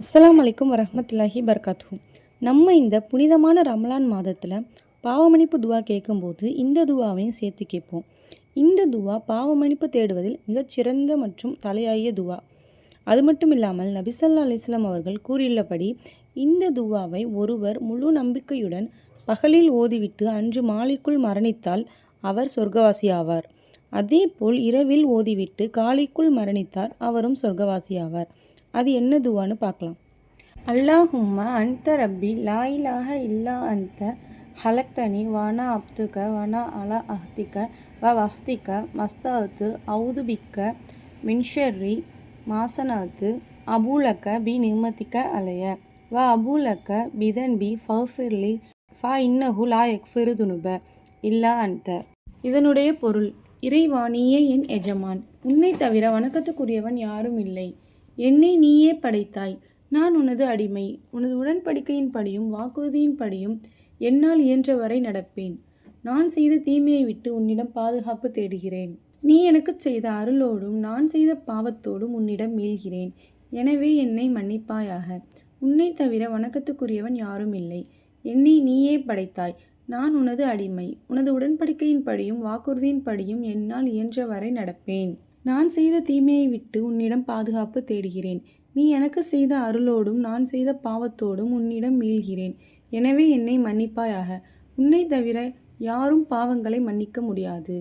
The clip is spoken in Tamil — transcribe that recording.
அஸ்ஸலாமு அலைக்கும் வரஹ்மத்துல்லாஹி பர்காத்துஹு. நம்ம இந்த புனிதமான ரமலான் மாதத்தில் பாவமன்னிப்பு துவா கேட்கும்போது இந்த துவாவையும் சேர்த்து கேட்போம். இந்த துவா பாவமன்னிப்பு தேடுவதில் மிகச்சிறந்த மற்றும் தலையாய துவா. அது மட்டும் இல்லாமல் நபி ஸல்லல்லாஹு அலைஹி வஸல்லம் அவர்கள் கூறியுள்ளபடி இந்த துவாவை ஒருவர் முழு நம்பிக்கையுடன் பகலில் ஓதிவிட்டு அன்று மாலைக்குள் மரணித்தால் அவர் சொர்க்கவாசி ஆவார். அதேபோல் இரவில் ஓதிவிட்டு காலைக்குள் மரணித்தார் அவரும் சொர்க்கவாசி ஆவார். அது என்ன துவான்னு பார்க்கலாம். அல்லாஹும்ம அன்த ரப்பி லா இலாஹ இல்லா அன்த ஹலக்தனி வானா அப்துக வானா அலா அஹ்திக வஹ்திக மஸ்தாத்து அவுதுபிக்க மின்ஷர்ரி மாசனாத்து அபூலக்க பி நிம்மதிக்க அலைய அபூலக்க பிதன்பி ஃபஃபிர்லி இன்னஹு லா யக்ஃபிரு துனுப இல்லா அன்த. இதனுடைய பொருள்: இறைவா, நீயே என் எஜமான், உன்னை தவிர வணக்கத்துக்குரியவன் யாரும் இல்லை. என்னை நீயே படைத்தாய், நான் உனது அடிமை. உனது உடன்படிக்கையின்படியும் வாக்குறுதியின்படியும் என்னால் இயன்றவரை நடப்பேன். நான் செய்த தீமையை விட்டு உன்னிடம் பாதுகாப்பு தேடுகிறேன். நீ எனக்கு செய்த அருளோடும் நான் செய்த பாவத்தோடும் உன்னிடம் மீள்கிறேன். எனவே என்னை மன்னிப்பாயாக. உன்னை தவிர வணக்கத்துக்குரியவன் யாரும் இல்லை. என்னை நீயே படைத்தாய், நான் உனது அடிமை. உனது உடன்படிக்கையின்படியும் வாக்குறுதியின்படியும் என்னால் இயன்றவரை நடப்பேன். நான் செய்த தீமையை விட்டு உன்னிடம் பாதுகாப்பு தேடுகிறேன். நீ எனக்கு செய்த அருளோடும் நான் செய்த பாவத்தோடும் உன்னிடம் மீள்கிறேன். எனவே என்னை மன்னிப்பாயாக. உன்னை தவிர யாரும் பாவங்களை மன்னிக்க முடியாது.